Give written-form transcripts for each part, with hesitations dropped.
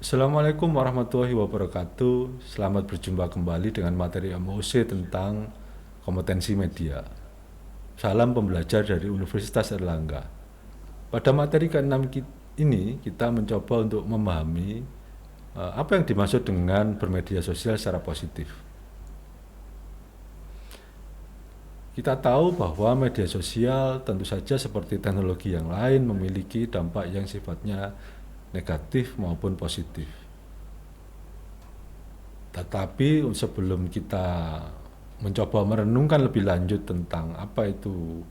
Assalamualaikum warahmatullahi wabarakatuh. Selamat berjumpa kembali dengan materi MOC tentang kompetensi media. Salam pembelajar dari Universitas Erlangga. Pada materi ke-6 ini kita mencoba untuk memahami apa yang dimaksud dengan bermedia sosial secara positif. Kita tahu bahwa media sosial tentu saja seperti teknologi yang lain memiliki dampak yang sifatnya negatif maupun positif. Tetapi sebelum kita mencoba merenungkan lebih lanjut tentang apa itu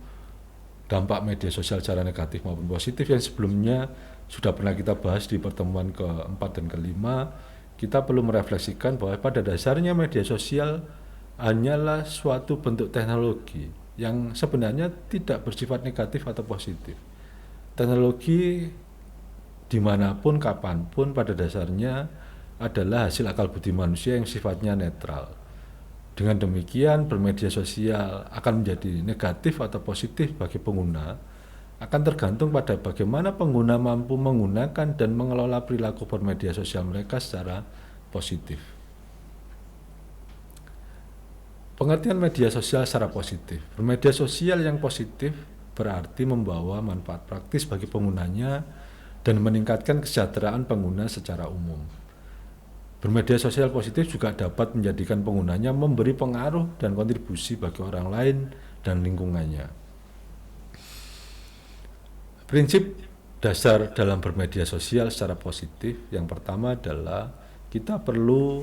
dampak media sosial secara negatif maupun positif yang sebelumnya sudah pernah kita bahas di pertemuan keempat dan kelima, kita perlu merefleksikan bahwa pada dasarnya media sosial hanyalah suatu bentuk teknologi yang sebenarnya tidak bersifat negatif atau positif. Teknologi dimanapun, kapanpun pada dasarnya adalah hasil akal budi manusia yang sifatnya netral. Dengan demikian, bermedia sosial akan menjadi negatif atau positif bagi pengguna akan tergantung pada bagaimana pengguna mampu menggunakan dan mengelola perilaku bermedia sosial mereka secara positif. Pengertian media sosial secara positif. Bermedia sosial yang positif berarti membawa manfaat praktis bagi penggunanya dan meningkatkan kesejahteraan pengguna secara umum. Bermedia sosial positif juga dapat menjadikan penggunanya memberi pengaruh dan kontribusi bagi orang lain dan lingkungannya. Prinsip dasar dalam bermedia sosial secara positif yang pertama adalah kita perlu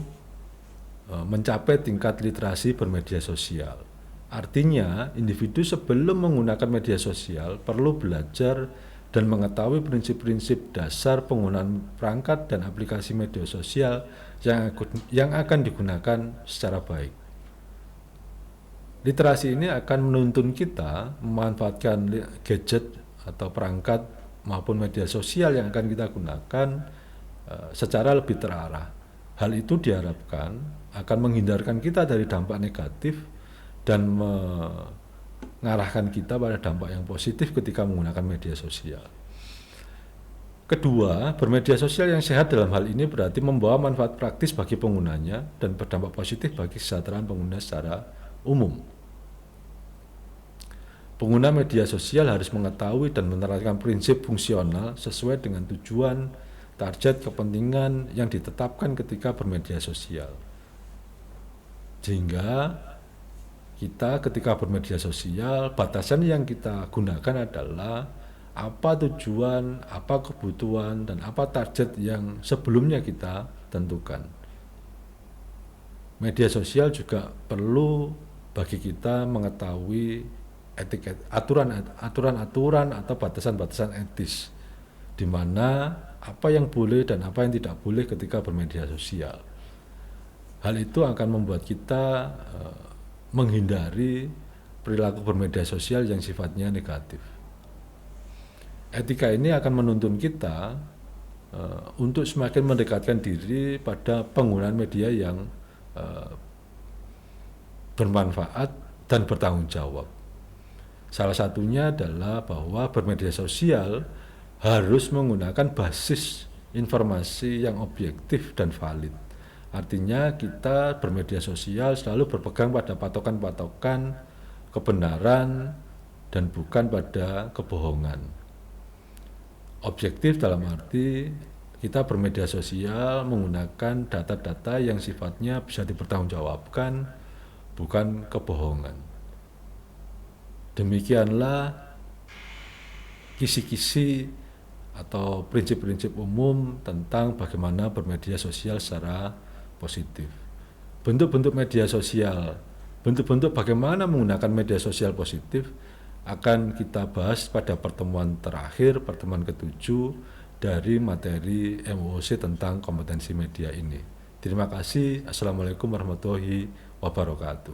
mencapai tingkat literasi bermedia sosial. Artinya, individu sebelum menggunakan media sosial perlu belajar dan mengetahui prinsip-prinsip dasar penggunaan perangkat dan aplikasi media sosial yang akan digunakan secara baik. Literasi ini akan menuntun kita memanfaatkan gadget atau perangkat maupun media sosial yang akan kita gunakan secara lebih terarah. Hal itu diharapkan akan menghindarkan kita dari dampak negatif dan mengarahkan kita pada dampak yang positif ketika menggunakan media sosial. Kedua, bermedia sosial yang sehat dalam hal ini berarti membawa manfaat praktis bagi penggunanya dan berdampak positif bagi kesejahteraan pengguna secara umum. Pengguna media sosial harus mengetahui dan menerapkan prinsip fungsional sesuai dengan tujuan, target, kepentingan yang ditetapkan ketika bermedia sosial. Sehingga kita ketika bermedia sosial, batasan yang kita gunakan adalah apa tujuan, apa kebutuhan, dan apa target yang sebelumnya kita tentukan. Media sosial juga perlu bagi kita mengetahui aturan-aturan atau batasan-batasan etis, di mana apa yang boleh dan apa yang tidak boleh ketika bermedia sosial. Hal itu akan membuat kita menghindari perilaku bermedia sosial yang sifatnya negatif. Etika ini akan menuntun kita untuk semakin mendekatkan diri pada penggunaan media yang bermanfaat dan bertanggung jawab. Salah satunya adalah bahwa bermedia sosial harus menggunakan basis informasi yang objektif dan valid. Artinya kita bermedia sosial selalu berpegang pada patokan-patokan kebenaran dan bukan pada kebohongan. Objektif dalam arti kita bermedia sosial menggunakan data-data yang sifatnya bisa dipertanggungjawabkan, bukan kebohongan. Demikianlah kisi-kisi atau prinsip-prinsip umum tentang bagaimana bermedia sosial secara positif. Bentuk-bentuk media sosial, bentuk-bentuk bagaimana menggunakan media sosial positif akan kita bahas pada pertemuan terakhir, pertemuan ke-7 dari materi MOC tentang kompetensi media ini. Terima kasih. Assalamualaikum warahmatullahi wabarakatuh.